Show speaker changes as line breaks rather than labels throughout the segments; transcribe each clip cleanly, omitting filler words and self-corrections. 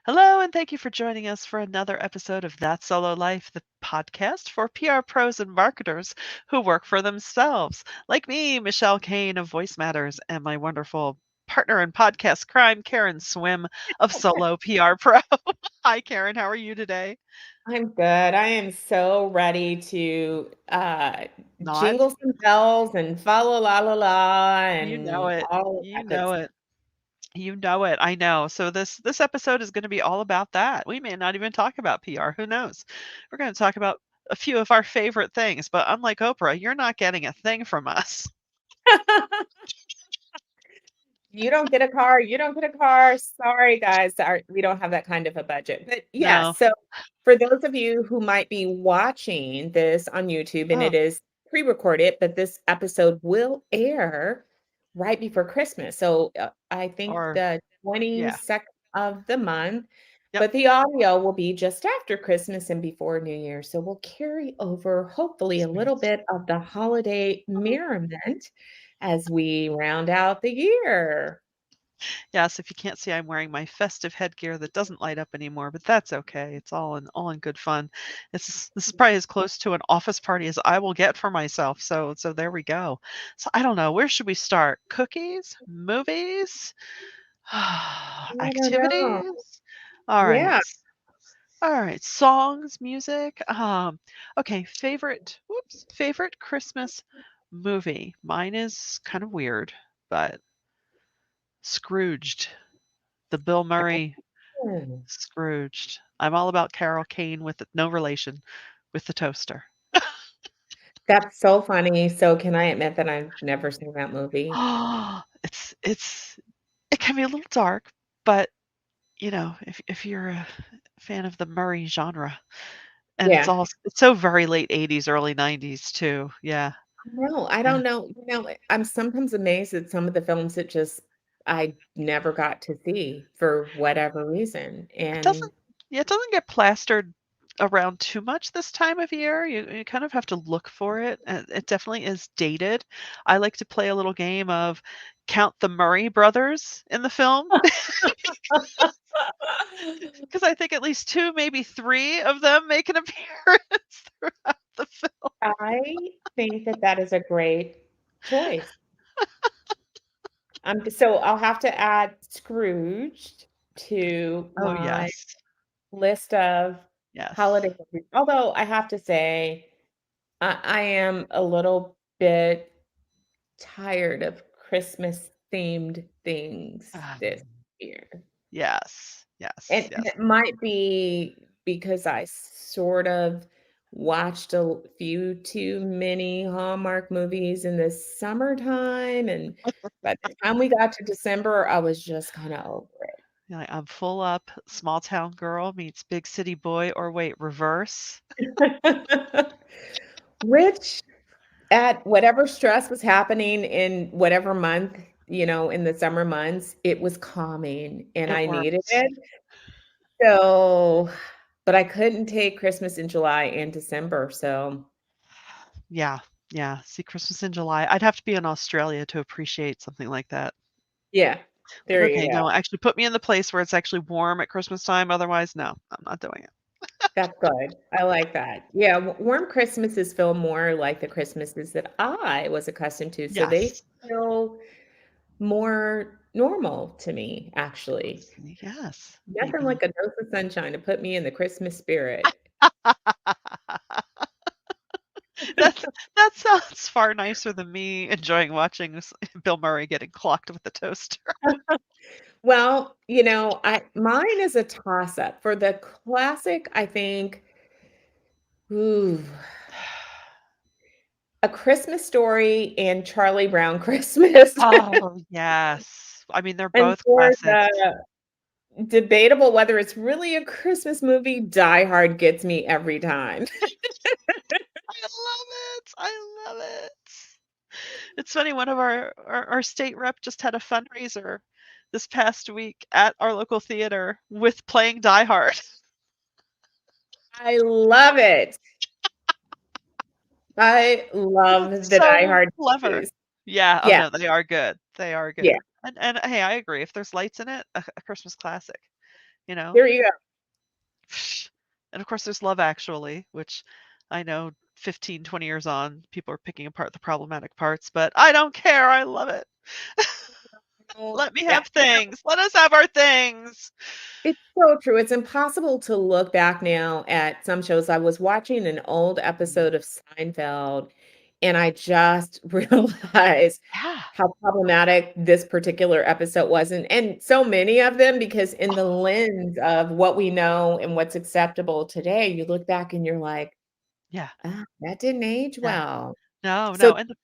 Hello, and thank you for joining us for another episode of That Solo Life, the podcast for PR pros and marketers who work for themselves, like me, Michelle Kane of Voice Matters, and my wonderful partner in podcast crime, Karen Swim of Solo PR Pro. Hi, Karen. How are you today?
I'm good. I am so ready to
Nod?
jingle some bells and fa la la la la
You know
and
it.
all of
You
that good
know
stuff.
it. You know it. I know. So this episode is going to be all about that. We may not even talk about PR. Who knows? We're going to talk about a few of our favorite things, but unlike Oprah, you're not getting a thing from us.
You don't get a car, you don't get a car. Sorry, guys, we don't have that kind of a budget. But yeah,
No.
so for those of you who might be watching this on YouTube, and
Oh,
it is pre-recorded, but this episode will air right before Christmas. So I think
or
the
yeah.
22nd of the month,
Yep.
but the audio will be just after Christmas and before New Year. So we'll carry over, hopefully, a little
Sweet.
bit of the holiday
Oh.
merriment as we round out the year.
Yes, if you can't see, I'm wearing my festive headgear that doesn't light up anymore, but that's okay. It's all in good fun. This is probably as close to an office party as I will get for myself. So there we go. So I don't know, where should we start? Cookies? Movies?
I don't know.
Activities? All right.
Yeah,
All right. Songs, music. Okay, favorite Christmas movie. Mine is kind of weird, but Scrooged, the Bill Murray
mm,
Scrooged. I'm all about Carol Kane with no relation with the toaster.
that's so funny. So can I admit that I've never seen that movie?
It's it can be a little dark, but if you're a fan of the Murray genre, and
Yeah.
it's so very late 80s, early 90s too. Yeah.
No, I
Yeah.
don't know. I'm sometimes amazed at some of the films that just I never got to see for whatever reason.
It
And
doesn't yeah, it doesn't get plastered around too much this time of year. You kind of have to look for it. It definitely is dated. I like to play a little game of count the Murray brothers in the film because I think at least 2, maybe 3 of them make an appearance throughout the film.
I think that that is a great choice. So I'll have to add Scrooged to
Oh,
my
yes.
list of holiday
Yes.
movies. Although I have to say, I am a little bit tired of Christmas-themed things
Ah,
this year.
yes.
And
Yes,
and
yes.
it might be because I sort of watched a few too many Hallmark movies in the summertime, and by the time we got to December, I was just kinda over
You're like, I'm full up, small town girl meets big city boy, or wait, reverse.
it. Which at whatever stress was happening in whatever month, in the summer months, it was calming and
It
I needed
works.
it. So but I couldn't take Christmas in July and December, so
Yeah, yeah. See Christmas in July. I'd have to be in Australia to appreciate something like that.
yeah,
Like,
there you
okay,
go.
no, actually put me in the place where it's actually warm at Christmas time, otherwise, no, I'm not doing it.
That's good. I like that. Yeah, warm Christmases feel more like the Christmases that I was accustomed to, so they
Yes.
feel more normal to me, actually.
Yes.
Nothing
Maybe.
like a dose of sunshine to put me in the Christmas spirit.
That that sounds far nicer than me enjoying watching Bill Murray getting clocked with the toaster.
Well, I mine is a toss-up. For the classic, I think, ooh, A Christmas Story and Charlie Brown Christmas.
Oh, yes. I mean, they're
And
both
for
classics.
the debatable whether it's really a Christmas movie, Die Hard gets me every time.
I love it. I love it. It's funny, one of our state rep just had a fundraiser this past week at our local theater with playing Die Hard.
I love it. I love
It's
the Die
so
Hard
clever.
movies.
Yeah, oh,
Yeah,
no, they are good. They are
yeah.
good. And hey, I agree. If there's lights in it, a Christmas classic. you know?
There you go.
And of course, there's Love Actually, which I know 15, 20 years on, people are picking apart the problematic parts, but I don't care. I love it.
Oh,
Let me
that
have things. Let us have our things.
it's so true. It's impossible to look back now at some shows. I was watching an old
Mm.
episode of Seinfeld, and I just realized
Yeah.
how problematic this particular episode was, and so many of them, because in the
Oh,
lens of what we know and what's acceptable today, you look back and you're like,
yeah.
"Ah, that didn't age
No.
well."
No,
So
no. And the,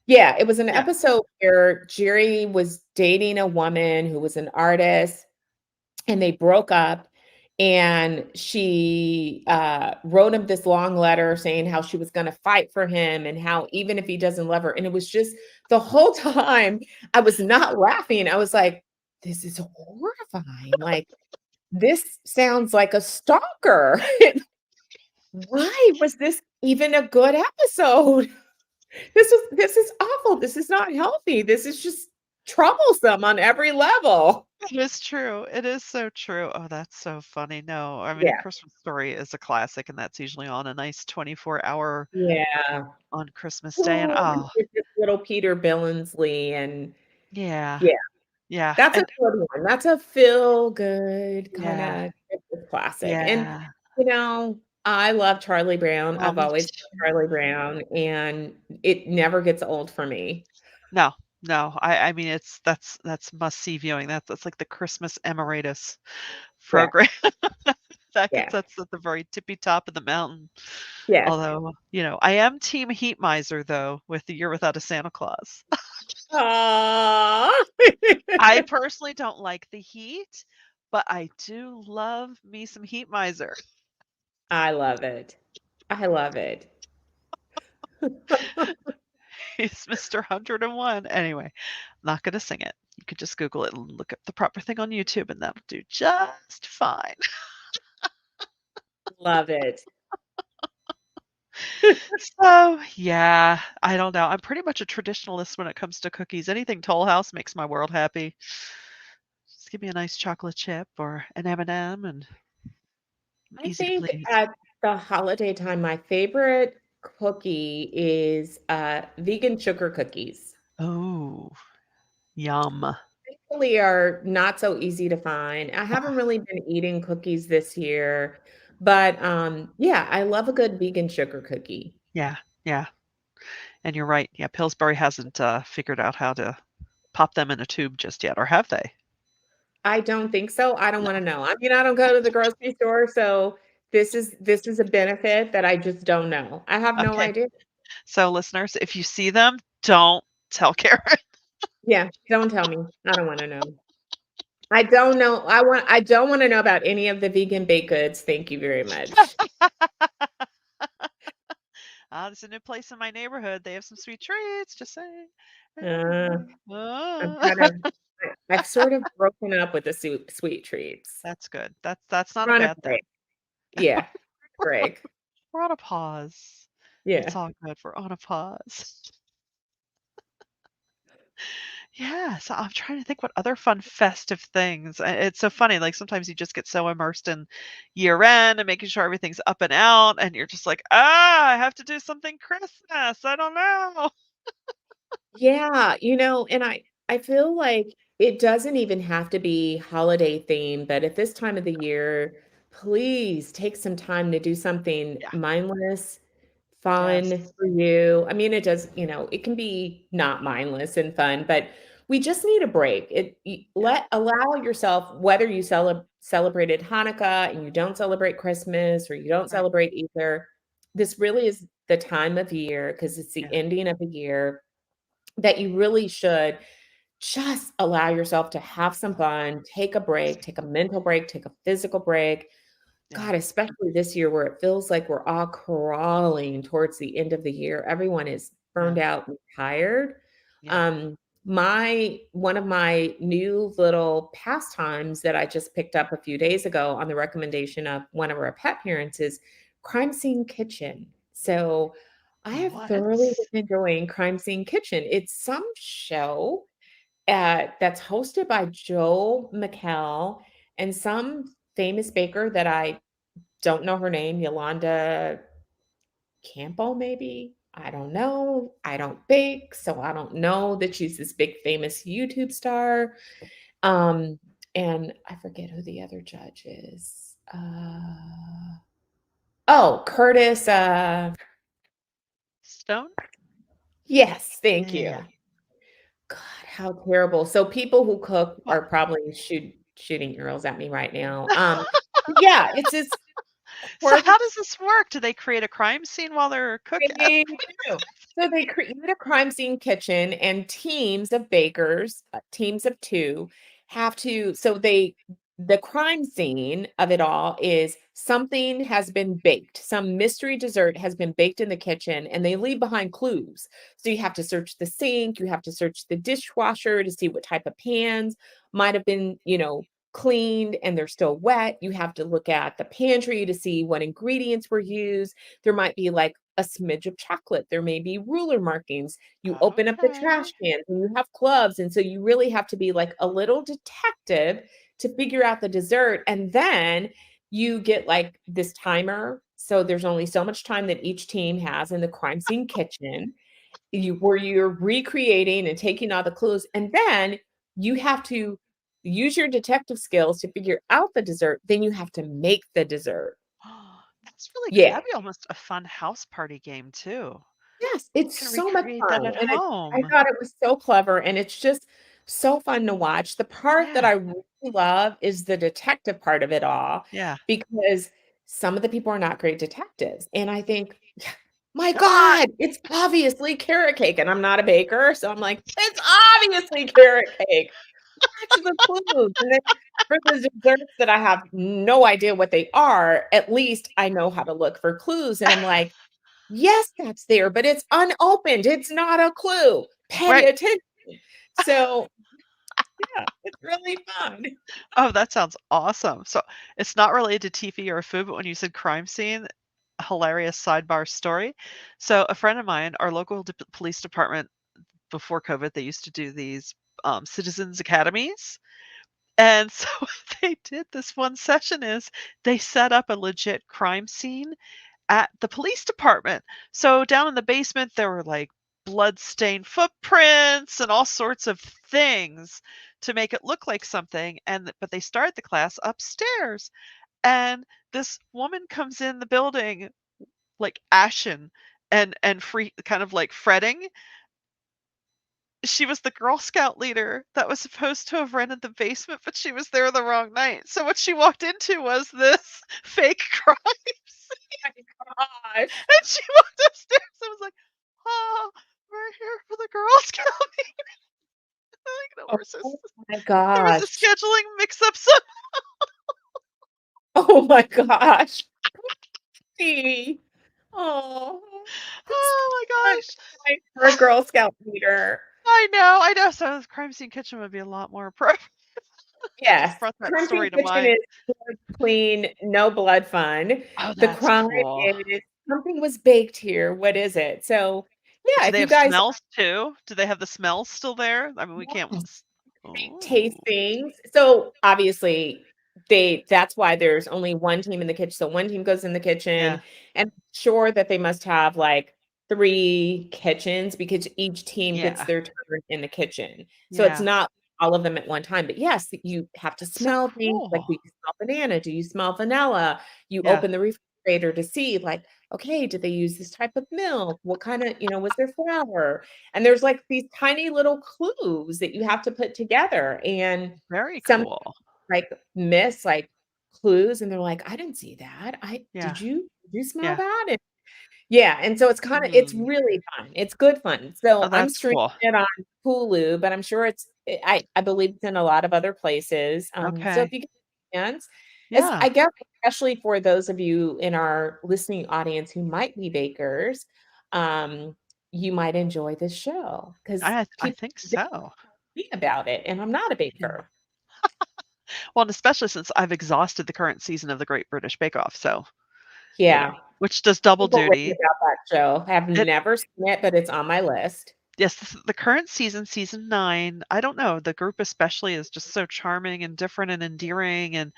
yeah, it was an
yeah.
episode where Jerry was dating a woman who was an artist, and they broke up, and she wrote him this long letter saying how she was going to fight for him and how even if he doesn't love her, and it was just the whole time I was not laughing. I was like, this is horrifying. Like, this sounds like a stalker. Why was this even a good episode? This is awful. This is not healthy. This is just troublesome on every level.
It is true. It is so true. Oh, that's so funny. No, I mean, A
Yeah.
Christmas Story is a classic, and that's usually on a nice 24-hour
Yeah.
on Christmas Day. And
Oh,
oh,
with this little Peter Billingsley, and
yeah.
yeah,
Yeah.
that's a
And
good one. That's a feel-good
yeah.
kinda Christmas classic, and,
Yeah.
you know, I love Charlie Brown.
Oh,
I've
me
always loved
too.
Charlie Brown, and it never gets old for me.
No, no. I mean, that's must-see viewing. That's like the Christmas Emeritus
Yeah,
program that
yeah,
gets us at the very tippy top of the mountain.
yes.
Although, I am team heat miser, though, with The Year Without a Santa Claus.
Aw.
I personally don't like the heat, but I do love me some heat miser.
I love it. I love it.
He's Mr. 101. Anyway, not gonna sing it. You could just Google it and look up the proper thing on YouTube, and that'll do just fine.
Love it.
So, yeah, I don't know. I'm pretty much a traditionalist when it comes to cookies. Anything Toll House makes my world happy. Just give me a nice chocolate chip or an M&M and
I
easy to
think
please.
at the holiday time, my favorite cookie is, vegan sugar cookies.
Oh, yum.
Really are not so easy to find. I haven't
Oh,
really been eating cookies this year, but, yeah, I love a good vegan sugar cookie.
yeah, yeah. And you're right. Yeah, Pillsbury hasn't figured out how to pop them in a tube just yet, or have they?
I don't think so. I don't
No.
wanna know. I mean, I don't go to the grocery store, so this is a benefit that I just don't know. I have no
Okay.
idea.
So, listeners, if you see them, don't tell Karen.
Yeah, don't tell me. I don't wanna know. I don't wanna know about any of the vegan baked goods, thank you very much.
There's a new place in my neighborhood. They have some sweet treats. Just saying.
Uh, I'm
Ah.
kind of I've sort of broken up with the sweet treats.
That's good. That's not a
We're on a
bad thing.
break. Yeah, break.
We're on a pause. It's
Yeah.
all good. We're on a pause. Yeah, so I'm trying to think what other fun festive things. It's so funny, like, sometimes you just get so immersed in year end and making sure everything's up and out, and you're just like, "Ah, I have to do something Christmas. I don't know."
Yeah, and I feel like it doesn't even have to be holiday themed, but at this time of the year, please take some time to do something
Yeah.
mindless,
Yes.
fun for you. I mean, it does, it can be not mindless and fun, but we just need a break.
Yeah.
Allow yourself, whether you celebrated Hanukkah and you don't celebrate Christmas or you don't
Right.
celebrate Easter, this really is the time of year because it's the
Yeah.
ending of the year that you really should just allow yourself to have some fun, take a break, take a mental break, take a physical break.
Yeah.
God, especially this year where it feels like we're all crawling towards the end of the year. Everyone is
Yeah.
burned out and tired.
Yeah.
Um, my one of my new little pastimes that I just picked up a few days ago on the recommendation of one of our pet parents is Crime Scene Kitchen. So I have
What?
thoroughly been enjoying Crime Scene Kitchen. It's some show that's hosted by Joel McHale, and some famous baker that I don't know her name, Yolanda Campo, maybe? I don't know. I don't bake, so I don't know that she's this big famous YouTube star. Um, and I forget who the other judge is. Oh, Curtis,
Stone?
yes,
Yeah,
thank
yeah, yeah.
you. God, how terrible. So people who cook
What?
are probably shooting arrows at me right now. Yeah, it's this
So
quirky
how does this work? Do they create a crime scene while they're cooking?
they do. So they create a crime scene kitchen, and teams of bakers, teams of 2, have to so they the crime scene of it all is something has been baked. Some mystery dessert has been baked in the kitchen, and they leave behind clues. So you have to search the sink, you have to search the dishwasher to see what type of pans might have been, cleaned and they're still wet. You have to look at the pantry to see what ingredients were used. There might be like a smidge of chocolate. There may be ruler markings. You open up the trash
Okay.
cans and you have gloves. And so you really have to be like a little detective to figure out the dessert. And then you get like this timer. So there's only so much time that each team has in the crime scene kitchen. Where you're recreating and taking all the clues. And then you have to use your detective skills to figure out the dessert. Then you have to make the dessert.
That's really good.
Yeah.
That'd be almost a fun house party game too.
Yes,
You
it's
can
so much
recreate that
fun,
at
and I
home.
thought it was so clever, and it's just so fun to watch. The part that
Yeah,
I really love is the detective part of it all,
yeah.
because some of the people are not great detectives, and I think, "Yeah, my
Come on.
god, it's obviously carrot cake," and I'm not a baker, so I'm like, "It's obviously carrot cake. Watch the clues," and then for the desserts that I have no idea what they are, at least I know how to look for clues, and I'm like, yes, that's there, but it's unopened. It's not a clue. Pay
Right.
attention. So, yeah, it's really fun.
Oh, that sounds awesome. So it's not related to TV or food, but when you said crime scene, hilarious sidebar story. So a friend of mine, our local police department before COVID, they used to do these citizens academies. And so what they did this one session is they set up a legit crime scene at the police department. So down in the basement, there were like blood-stained footprints and all sorts of things to make it look like something. But they started the class upstairs, and this woman comes in the building like ashen and free, kind of like fretting. She was the Girl Scout leader that was supposed to have rented the basement, but she was there the wrong night. So what she walked into was this fake crime scene,
My gosh.
and she walked upstairs and was like, "Oh, we're here for the Girl Scout meeting." Like, no,
Oh my
there was a
gosh.
scheduling mix-up, so
Oh my gosh. See. Oh, that's
oh my
fun.
gosh.
Like, for a Girl Scout leader.
I know, so the crime scene kitchen would be a lot more appropriate. Just
Yes,
brought that
crunchy
story to
kitchen
mind.
is good, clean, no blood fun.
Oh,
The
that's
crime
cool.
is something was baked here. What is it? So, yeah,
Do
if
they
you
have
guys
smells too? Do they have the smells still there? I mean, we can't
yes.
s
Taste
Oh,
things. So, obviously, that's why there's only 1 team in the kitchen. So, 1 team goes in the kitchen,
yeah,
and sure that they must have, like, 3 kitchens because each team gets
yeah,
their turn in the kitchen. So, it's
yeah.
not all of them at one time, but yes, you have to
That's so
smell things, like, do
cool.
you smell banana? Do you smell vanilla? You
Yeah,
open the refrigerator to see, like, okay, did they use this type of milk? What kinda was there flour? And there's, like, these tiny little clues that you have to put together, and
very
some
cool.
like, miss, like, clues, and they're like, "I didn't see that. I
Yeah,
did you smell
yeah.
that?" And yeah, and so it's
Hmm.
really fun. It's good fun. So,
Oh,
I'm
that's
streaming
cool.
it on Hulu, but I'm sure I believe it's in a lot of other places. So if
Okay.
you get a chance, as
Yeah.
I guess, especially for those of you in our listening audience who might be bakers, um, you might enjoy this show because
I
people
think so.
me about it, and I'm not a
Yeah.
baker.
Well, and especially since I've exhausted the current season of The Great British Bake Off, so,
Yeah.
which does double
People rave
duty.
about that show. I have
It
never seen it, but it's on my list.
Yes, the current season, season 9, I don't know, the group especially is just so charming and different and endearing, and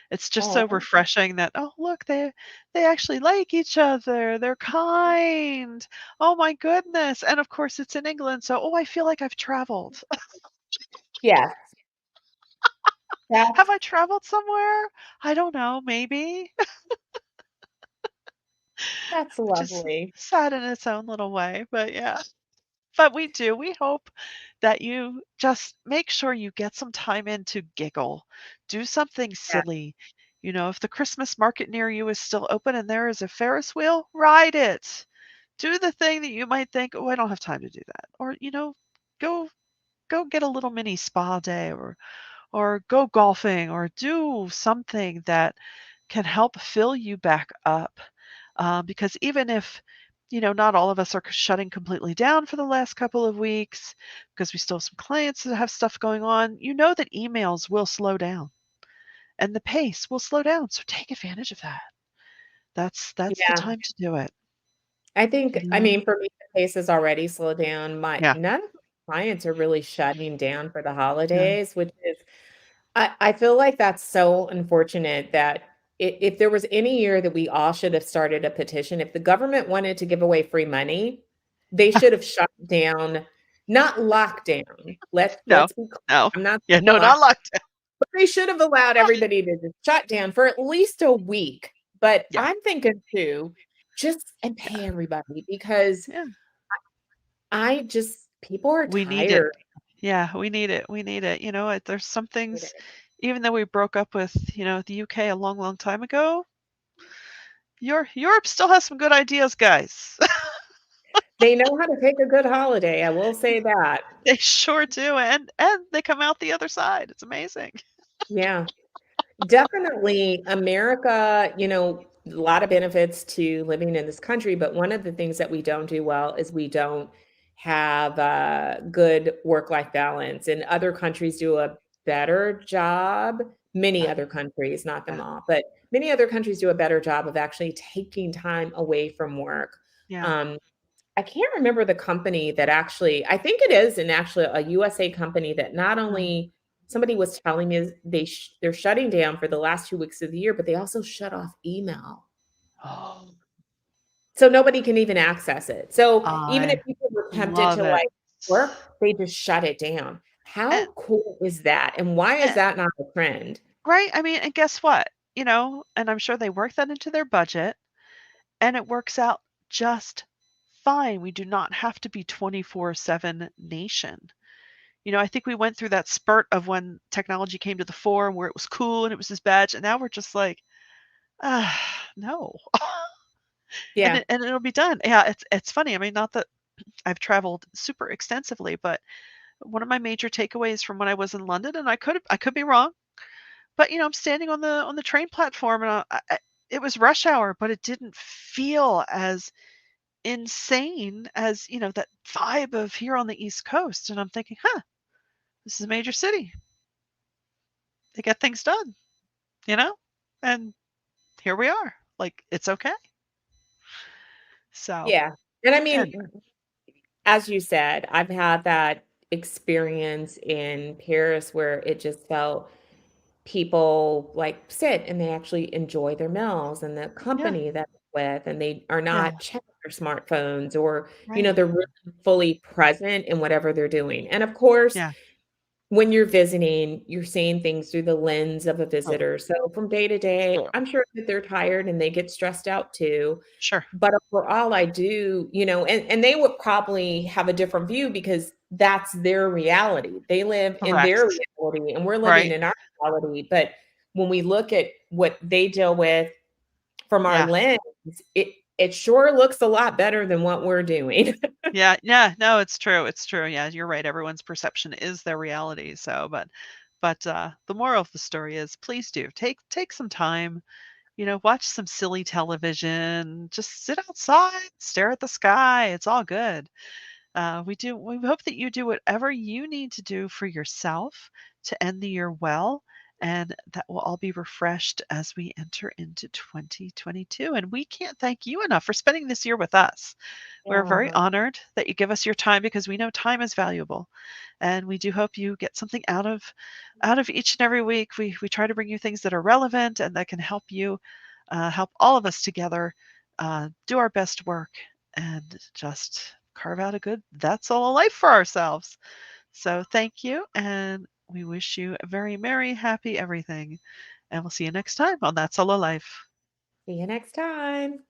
it's just so
Oh,
refreshing that, "Oh, look, they actually like each other, they're kind. Oh my goodness," and of course, it's in England, so, "Oh, I feel like I've traveled."
yes,
Have
that's
I traveled somewhere? I don't know, maybe,
that's
which is
lovely.
sad in its own little way, but yeah. But we do. We hope that you just make sure you get some time in to giggle. Do something
Yeah,
silly. You know, if the Christmas market near you is still open and there is a Ferris wheel, ride it. Do the thing that you might think, "Oh, I don't have time to do that." Or, go go get a little mini spa day or go golfing or do something that can help fill you back up. Because even if, not all of us are shutting completely down for the last couple of weeks because we still have some clients that have stuff going on, you know that emails will slow down and the pace will slow down. So take advantage of that. That's the
yeah.
time to do it.
I
You
I
know?
mean, for me, the pace has already slowed down. My
Yeah.
none of my clients are really shutting down for the
Yeah.
holidays, which is I feel like that's so unfortunate that if there was any year that we all should have started a petition, if the government wanted to give away free money, they should have shut down, not lockdown.
No.
Let's be clear.
No.
I'm not
Yeah,
saying
no,
lock,
not locked down.
but they should have allowed everybody to just shut down for at least a week. But
Yeah.
I'm thinking too, just and pay
Yeah.
everybody because
Yeah.
I just people are
We need it.
tired.
Yeah, we need it. We need it. There's some things, even though we broke up with, the UK a long, long time ago, Europe still has some good ideas, guys.
They know how to take a good holiday, I will say that.
They sure do, and they come out the other side. It's amazing.
Yeah. Definitely, America, a lot of benefits to living in this country, but one of the things that we don't do well is we don't have a good work-life balance, and other countries do a better job. Many
Yeah,
other countries, not them
yeah,
all, but many other countries do a better job of actually taking time away from work.
yeah.
Um, I can't remember the company that actually I think it is an actually a USA company that not
Oh.
only somebody was telling me they're shutting down for the last 2 weeks of the year, but they also shut off email.
Oh,
So nobody can even access it. So even if
I
people were tempted
love
to,
it.
like, work, they just shut it down.
And,
How cool is that? And why is
and
that not a trend?
right? I mean, and guess what? And I'm sure they work that into their budget, and it works out just fine. We do not have to be 24/7 nation. I think we went through that spurt of when technology came to the fore where it was cool and it was this badge, and now we're just like, no." And
Yeah.
it'll be done. Yeah, it's funny. I mean, not that I've traveled super extensively, but one of my major takeaways from when I was in London, and I could be wrong, but, I'm standing on the train platform, and it was rush hour, but it didn't feel as insane as, that vibe of here on the East Coast, and I'm thinking, "Huh, this is a major city. They get things done," you know? And here we are. Like, it's okay. So,
Yeah. And I
and
mean, as you said, I've had that experience in Paris where it just felt people, like, sit and they actually enjoy their meals and the
yeah,
company that they're with, and they are
yeah,
not checking their smartphones or,
right.
they're really fully present in whatever they're doing. And of course,
Yeah.
when you're visiting, you're seeing things through the lens of a
Oh,
visitor. So from day to day, I'm sure that they're tired and they get stressed out too.
sure.
But overall, I do, and they would probably have a different view because that's their reality. They live in their
Correct.
reality and we're living
Right.
in our reality. But when we look at what they deal with from our
Yeah.
lens, it sure looks a lot better than what we're doing.
Yeah, yeah, no, it's true, it's true. Yeah, you're right. Everyone's perception is their reality. So, but the moral of the story is please do take some time, watch some silly television, just sit outside, stare at the sky. It's all good. We hope that you do whatever you need to do for yourself to end the year well and that will all be refreshed as we enter into 2022. And we can't thank you enough for spending this year with us. We're very
Yeah.
honored that you give us your time because we know time is valuable. And we do hope you get something out of each and every week. We try to bring you things that are relevant and that can help you help all of us together do our best work and just carve out a good that's all life for ourselves. So thank you, and we wish you a very merry, happy everything. And we'll see you next time on That Solo Life.
See you next time.